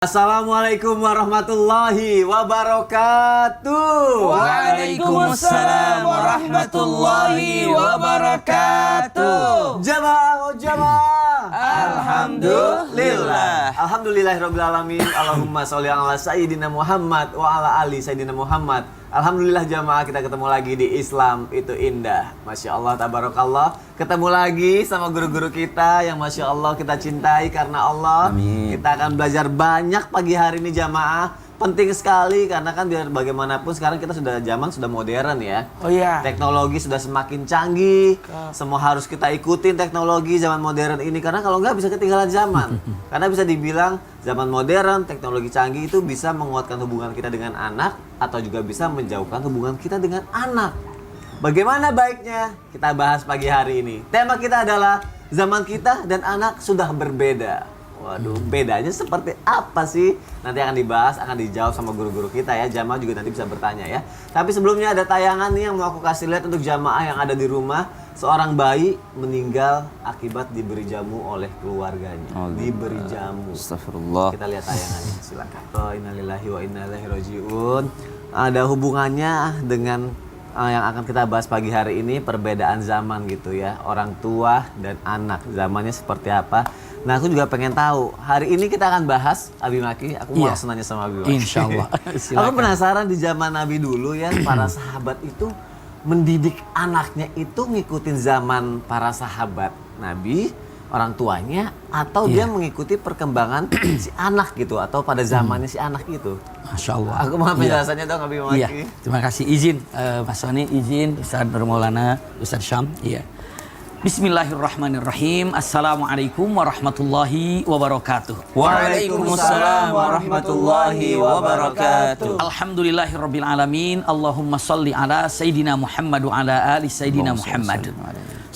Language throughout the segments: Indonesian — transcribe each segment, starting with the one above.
Assalamualaikum warahmatullahi wabarakatuh. Waalaikumsalam warahmatullahi wabarakatuh. Jamaah, oh jamaah. Alhamdulillah. Alhamdulillahirabbil alamin. Allahumma sholli ala sayyidina Muhammad wa ala ali sayyidina Muhammad. Alhamdulillah jamaah, kita ketemu lagi di Islam itu indah. Masya Allah, tabarakallah. Ketemu lagi sama guru-guru kita yang Masya Allah kita cintai karena Allah. Amin. Kita akan belajar banyak pagi hari ini jamaah. Penting sekali karena kan biar bagaimanapun sekarang kita sudah modern ya. Oh iya. Teknologi sudah semakin canggih. Semua harus kita ikutin teknologi zaman modern ini karena kalau nggak bisa ketinggalan zaman. Karena bisa dibilang zaman modern, teknologi canggih itu bisa menguatkan hubungan kita dengan anak atau juga bisa menjauhkan hubungan kita dengan anak. Bagaimana baiknya? Kita bahas pagi hari ini. Tema kita adalah zaman kita dan anak sudah berbeda. Waduh, bedanya seperti apa sih? Nanti akan dibahas, akan dijawab sama guru-guru kita ya. Jamaah juga nanti bisa bertanya ya. Tapi sebelumnya ada tayangan nih yang mau aku kasih lihat untuk jamaah yang ada di rumah. Seorang bayi meninggal akibat diberi jamu oleh keluarganya. Diberi jamu. Astagfirullah. Kita lihat tayangannya, silakan. Oh, innalillahi wa inna ilaihi rajiun. Ada hubungannya dengan yang akan kita bahas pagi hari ini, perbedaan zaman gitu ya. Orang tua dan anak, zamannya seperti apa. Nah, aku juga pengen tahu. Hari ini kita akan bahas Abi Maki. Aku mau langsung nanya sama Abi Maki. Insya Allah. Aku penasaran di zaman Nabi dulu ya, para sahabat itu mendidik anaknya itu ngikutin zaman para sahabat Nabi, orang tuanya, atau dia mengikuti perkembangan si anak gitu, atau pada zamannya si anak itu. Masya Allah. Aku mau penjelasannya dong Abi Maki. Iya. Terima kasih. Izin Mas Soni, izin Ustaz Nur Maulana, Ustaz Syam. Iya. Bismillahirrahmanirrahim. Assalamualaikum warahmatullahi wabarakatuh. Waalaikumsalam warahmatullahi wabarakatuh. Alhamdulillahirabbil alamin. Allahumma shalli ala sayidina Muhammad wa ala ali sayidina Muhammad.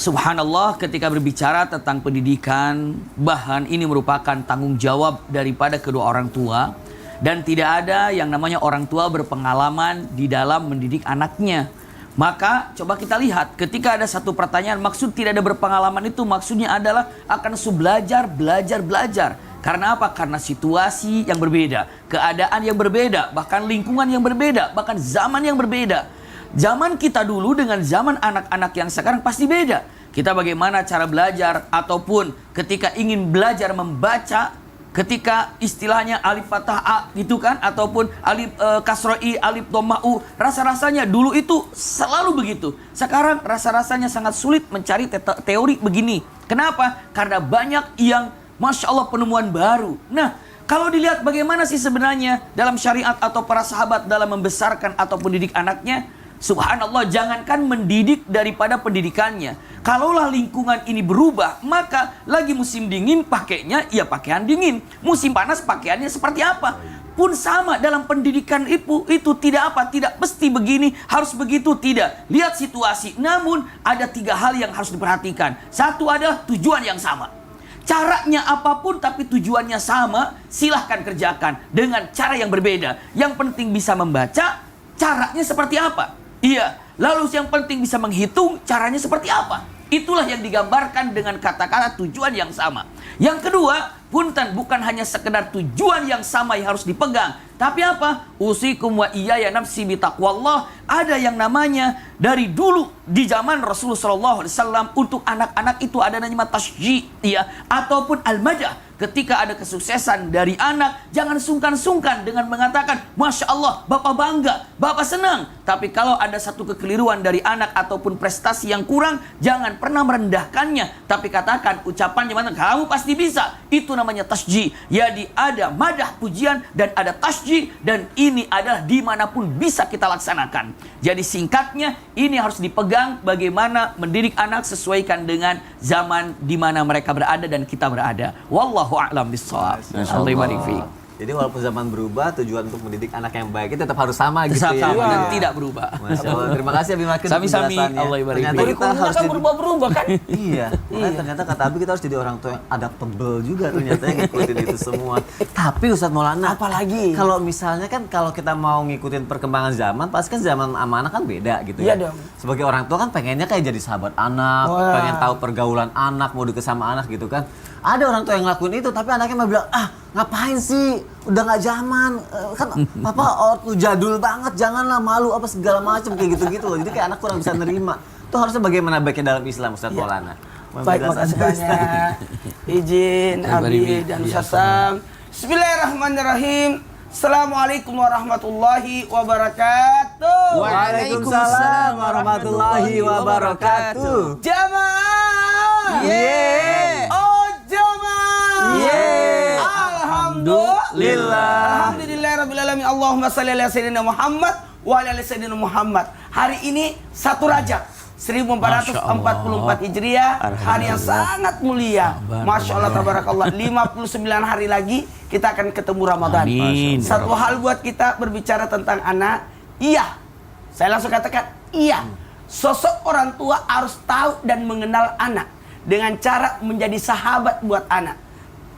Subhanallah, ketika berbicara tentang pendidikan, bahan ini merupakan tanggung jawab daripada kedua orang tua, dan tidak ada yang namanya orang tua berpengalaman di dalam mendidik anaknya. Maka coba kita lihat, ketika ada satu pertanyaan, maksud tidak ada berpengalaman itu maksudnya adalah akan belajar. Karena apa? Karena situasi yang berbeda, keadaan yang berbeda, bahkan lingkungan yang berbeda, bahkan zaman yang berbeda. Zaman kita dulu dengan zaman anak-anak yang sekarang pasti beda. Kita bagaimana cara belajar, ataupun ketika ingin belajar membaca, ketika istilahnya alif fathah a gitu kan, ataupun alif kasroh i, alif dhamma u, rasa-rasanya dulu itu selalu begitu. Sekarang rasa-rasanya sangat sulit mencari teori begini. Kenapa? Karena banyak yang Masya Allah penemuan baru. Nah, kalau dilihat bagaimana sih sebenarnya dalam syariat atau para sahabat dalam membesarkan atau mendidik anaknya, subhanallah, jangankan mendidik daripada pendidikannya. Kalaulah lingkungan ini berubah, maka lagi musim dingin pakainya ya pakaian dingin. Musim panas pakaiannya seperti apa? Pun sama dalam pendidikan itu tidak apa, tidak mesti begini, harus begitu, tidak. Lihat situasi. Namun ada 3 hal yang harus diperhatikan. Satu adalah tujuan yang sama. Caranya apapun tapi tujuannya sama, silahkan kerjakan dengan cara yang berbeda. Yang penting bisa membaca, caranya seperti apa? Iya, lalu yang penting bisa menghitung, caranya seperti apa? Itulah yang digambarkan dengan kata-kata tujuan yang sama. Yang kedua, punten, bukan hanya sekedar tujuan yang sama yang harus dipegang, tapi apa? Usikum wa iyaya nafsi bitaqwallah. Ada yang namanya dari dulu di zaman Rasulullah SAW untuk anak-anak itu ada namanya tasji, ya, ataupun al-madah. Ketika ada kesuksesan dari anak, jangan sungkan-sungkan dengan mengatakan, Masya Allah, Bapak bangga, Bapak senang. Tapi kalau ada satu kekeliruan dari anak ataupun prestasi yang kurang, jangan pernah merendahkannya. Tapi katakan, ucapannya mana, kamu pasti bisa. Itu namanya tasji. Jadi ada madah pujian dan ada tasji, dan ini adalah dimanapun bisa kita laksanakan. Jadi singkatnya, ini harus dipegang bagaimana mendidik anak sesuaikan dengan zaman di mana mereka berada dan kita berada. Wallahu a'lam bishawab. Jadi walaupun zaman berubah, tujuan untuk mendidik anak yang baik itu tetap harus sama gitu ya. Sama dan tidak berubah. Masya Allah. Terima kasih Abi Maki untuk Sami-sami, penjelasannya. Allah ibarik. Ternyata kita harus kan berubah-berubah kan? Iya. Ternyata kata Abi kita harus jadi orang tua yang adaptable juga ternyata yang ngikutin itu semua. Tapi Ustadz Maulana, apalagi kalau misalnya kan kalau kita mau ngikutin perkembangan zaman, pasti kan zaman sama anak kan beda gitu ya. Iya dong. Sebagai orang tua kan pengennya kayak jadi sahabat anak, pengen tahu pergaulan anak, mau deket sama anak gitu kan. Ada orang tua yang ngelakuin itu, tapi anaknya malah bilang, ah ngapain sih, udah nggak zaman, kan papa ortu jadul banget, janganlah, malu apa segala macam kayak gitu-gitu loh. Jadi kayak anak kurang bisa nerima. Itu harusnya bagaimana baiknya dalam Islam, Ustaz Maulana? Baik, makasih banyak. Izin Abi dan Ustaz Sam. Bismillahirrahmanirrahim. Assalamualaikum warahmatullahi wabarakatuh. Waalaikumsalam warahmatullahi wabarakatuh. Jamaah. Yeay. Oh jamaah. Yeay. Alhamdulillah. Alhamdulillahirabbil alamin. Allahumma shalli ala sayyidina Muhammad wa ala ali sayyidina Muhammad. Hari ini 1 Rajab 1444 Hijriah, hari yang sangat mulia. Masya Allah, tabarakallah. 59 hari lagi kita akan ketemu Ramadan. Amin. Satu hal buat kita berbicara tentang anak, iya. Saya langsung katakan, iya. Sosok orang tua harus tahu dan mengenal anak dengan cara menjadi sahabat buat anak.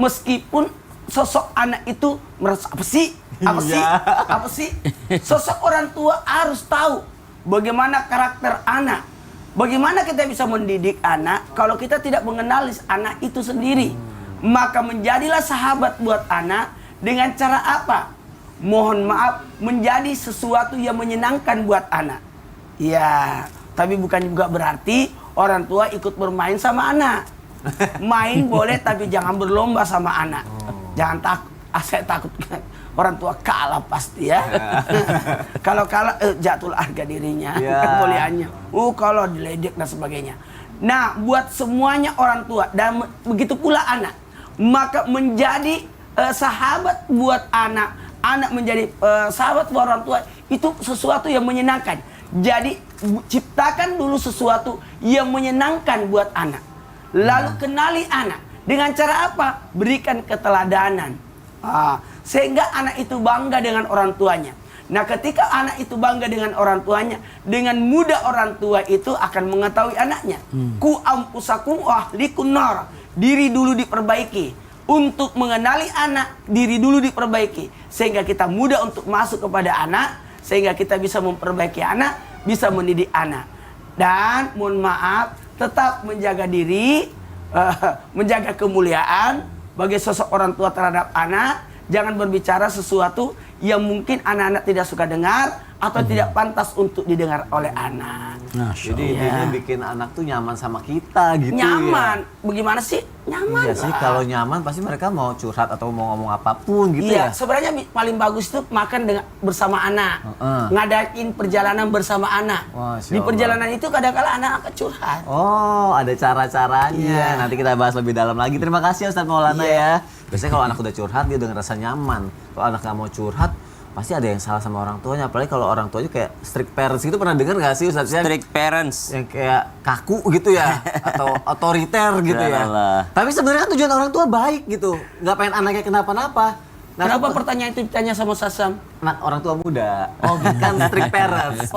Meskipun sosok anak itu merasa apa sih? Apa sih? Apa sih? Sosok orang tua harus tahu bagaimana karakter anak. Bagaimana kita bisa mendidik anak kalau kita tidak mengenali anak itu sendiri? Maka menjadilah sahabat buat anak dengan cara apa? Mohon maaf, menjadi sesuatu yang menyenangkan buat anak. Ya, tapi bukan juga berarti orang tua ikut bermain sama anak. Main boleh, tapi jangan berlomba sama anak. Jangan takut. Saya takut orang tua kalah pasti ya. Kalau kalah jatuh harga dirinya, kemuliaannya. Kalau diledek dan sebagainya. Nah, buat semuanya orang tua dan begitu pula anak, maka menjadi sahabat buat anak, anak menjadi sahabat buat orang tua itu sesuatu yang menyenangkan. Jadi ciptakan dulu sesuatu yang menyenangkan buat anak. Lalu kenali anak dengan cara apa? Berikan keteladanan. Sehingga anak itu bangga dengan orang tuanya. Nah, ketika anak itu bangga dengan orang tuanya, dengan mudah orang tua itu akan mengetahui anaknya. Ku ampusakum wa ahlikum nar. Diri dulu diperbaiki. Untuk mengenali anak, diri dulu diperbaiki. Sehingga kita mudah untuk masuk kepada anak, sehingga kita bisa memperbaiki anak, bisa mendidik anak. Dan mohon maaf, tetap menjaga diri, menjaga kemuliaan bagi sosok orang tua terhadap anak. Jangan berbicara sesuatu yang mungkin anak-anak tidak suka dengar atau tidak pantas untuk didengar oleh anak. Jadi intinya bikin anak tuh nyaman sama kita gitu. Nyaman. Bagaimana sih? Nyaman Iya lah. sih, kalau nyaman pasti mereka mau curhat atau mau ngomong apapun gitu Iya, ya. sebenarnya paling bagus itu makan dengan bersama anak. Ngadain perjalanan bersama anak. Masya Di Allah. perjalanan itu kadang-kala anak akan curhat. Oh, ada cara-caranya. Iya. Nanti kita bahas lebih dalam lagi. Terima kasih Ustaz Maulana ya. Biasanya kalau anak udah curhat dia udah ngerasa nyaman. Kalau anak nggak mau curhat, pasti ada yang salah sama orang tuanya. Apalagi kalau orang tuanya kayak strict parents gitu, pernah dengar nggak sih Ustaz? Strict parents. Yang kayak kaku gitu ya, atau otoriter gitu ya. Tapi sebenarnya kan tujuan orang tua baik gitu, nggak pengen anaknya kenapa-napa. Nah, Kenapa pertanyaan itu ditanya sama Sasam? anak orang tua muda, kan strict parents,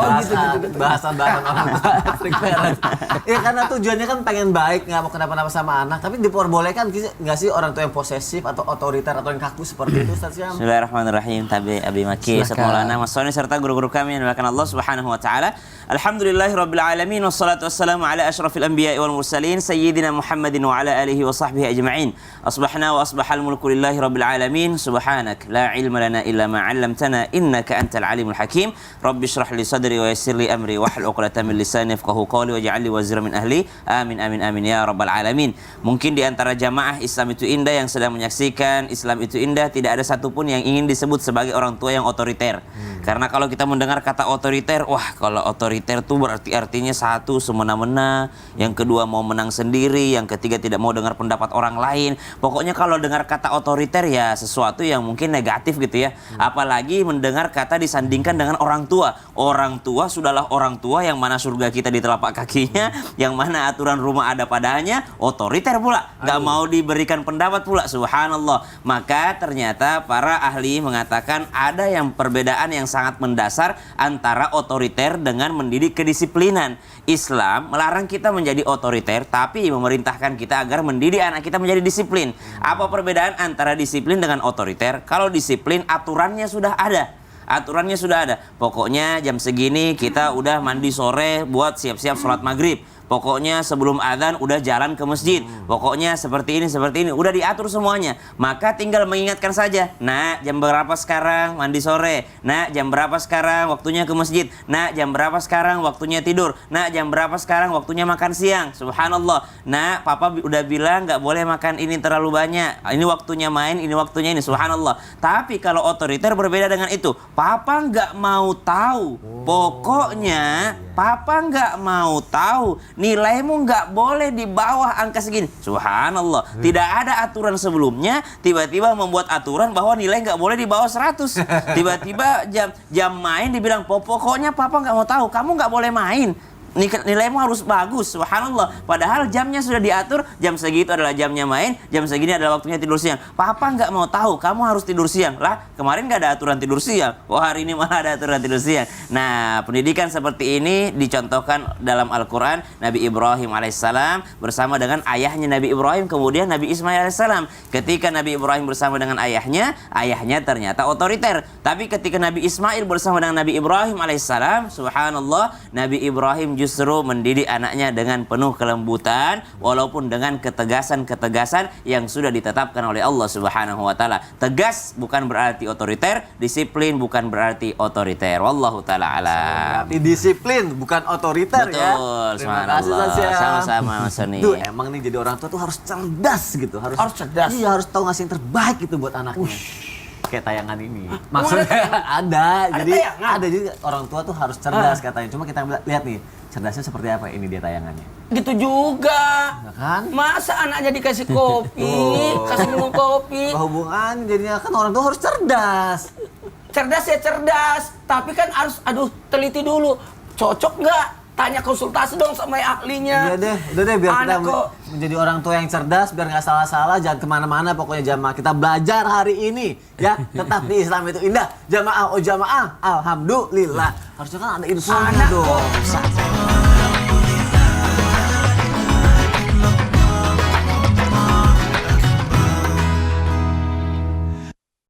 bahasa orang tua strict parents. Ya karena tujuannya kan pengen baik, nggak mau kenapa-napa sama anak, tapi diperbolehkan nggak sih orang tua yang posesif atau otoriter atau yang kaku seperti itu, Ustaz Syam? Bismillahirrahmanirrahim. Tabi Abi Maki, Ustaz Maulana, Mas Soni serta guru-guru kami yang dimuliakan Allah Subhanahu wa taala. Alhamdulillahirabbil alamin wassalatu wassalamu ala asyrafil anbiya'i wal mursalin sayyidina Muhammadin wa ala alihi wa sahbihi ajma'in. Asbahna wa asbahal mulku lillahi rabbil alamin. Subhanak la ilma lana illa ma 'allamtana innaka antal alimul hakim. Rabbi shrah li sadri wa yassir li amri wahlul 'uqdatam min lisani yafqahu qawli waj'al li waziran min ahli. Amin amin amin ya rabbal alamin. Mungkin di antara jamaah Islam itu indah yang sedang menyaksikan Islam itu indah, tidak ada satupun yang ingin disebut sebagai orang tua yang otoriter. Karena kalau kita mendengar kata otoriter, wah kalau otoriter tuh berarti artinya satu semena-mena, yang kedua mau menang sendiri, yang ketiga tidak mau dengar pendapat orang lain. Pokoknya kalau dengar kata otoriter ya sesuatu yang mungkin negatif gitu ya. Apalagi mendengar kata disandingkan dengan orang tua. Orang tua sudahlah orang tua, yang mana surga kita di telapak kakinya, yang mana aturan rumah ada padanya, otoriter pula. Gak mau diberikan pendapat pula, subhanallah. Maka ternyata para ahli mengatakan ada yang perbedaan yang sangat mendasar antara otoriter dengan mendidik kedisiplinan. Islam melarang kita menjadi otoriter, tapi memerintahkan kita agar mendidik anak kita menjadi disiplin. Apa perbedaan antara disiplin dengan otoriter? Kalau disiplin aturannya sudah ada. Aturannya sudah ada. Pokoknya jam segini kita udah mandi sore buat siap-siap sholat maghrib. Pokoknya sebelum azan udah jalan ke masjid. Pokoknya seperti ini, udah diatur semuanya. Maka tinggal mengingatkan saja. Nak, jam berapa sekarang mandi sore? Nak, jam berapa sekarang waktunya ke masjid? Nak, jam berapa sekarang waktunya tidur? Nak, jam berapa sekarang waktunya makan siang? Subhanallah. Nak, papa udah bilang nggak boleh makan ini terlalu banyak. Ini waktunya main, ini waktunya ini. Subhanallah. Tapi kalau otoriter berbeda dengan itu. Papa nggak mau tahu. Pokoknya papa nggak mau tahu. Nilaimu nggak boleh di bawah angka segini. Subhanallah. Tidak ada aturan sebelumnya. Tiba-tiba membuat aturan bahwa nilai nggak boleh di bawah 100. Tiba-tiba jam main dibilang pokoknya papa nggak mau tahu. Kamu nggak boleh main. Nilaimu harus bagus, subhanallah. Padahal jamnya sudah diatur, jam segitu adalah jamnya main, jam segini adalah waktunya tidur siang. Papa nggak mau tahu, kamu harus tidur siang. Lah, kemarin nggak ada aturan tidur siang. Wah, hari ini malah ada aturan tidur siang. Nah, pendidikan seperti ini dicontohkan dalam Al-Quran. Nabi Ibrahim alaihissalam bersama dengan ayahnya Nabi Ibrahim, kemudian Nabi Ismail alaihissalam. Ketika Nabi Ibrahim bersama dengan ayahnya ternyata otoriter. Tapi ketika Nabi Ismail bersama dengan Nabi Ibrahim alaihissalam, subhanallah, Nabi Ibrahim justru mendidik anaknya dengan penuh kelembutan walaupun dengan ketegasan-ketegasan yang sudah ditetapkan oleh Allah Subhanahu wa taala. Tegas bukan berarti otoriter, disiplin bukan berarti otoriter. Wallahu taala alam. Berarti disiplin bukan otoriter. Betul, ya. Terima kasih Tasya. Sama-sama Mas Sony. Tuh emang nih jadi orang tua tuh harus cerdas gitu, harus cerdas. Iya, harus tahu ngasih yang terbaik gitu buat anaknya. Kayak tayangan ini. Maksudnya ada. Jadi tayangan? ada juga orang tua tuh harus cerdas katanya. Cuma kita lihat nih, cerdasnya seperti apa ini dia tayangannya. Gitu juga. Ya kan? Masa anaknya dikasih kopi, kasih minum kopi. Apa hubungan jadinya kan orang tua harus cerdas. Cerdas ya cerdas, tapi kan harus teliti dulu. Cocok nggak? Tanya konsultasi dong sama ahlinya. Iya deh, udah deh biar kita Anak kok menjadi orang tua yang cerdas, biar nggak salah-salah, jangan kemana-mana. Pokoknya jamaah kita belajar hari ini, ya. Tetap di Islam itu indah. Jamaah, oh jamaah, alhamdulillah. Harusnya kan ada infonya Anak dong. kok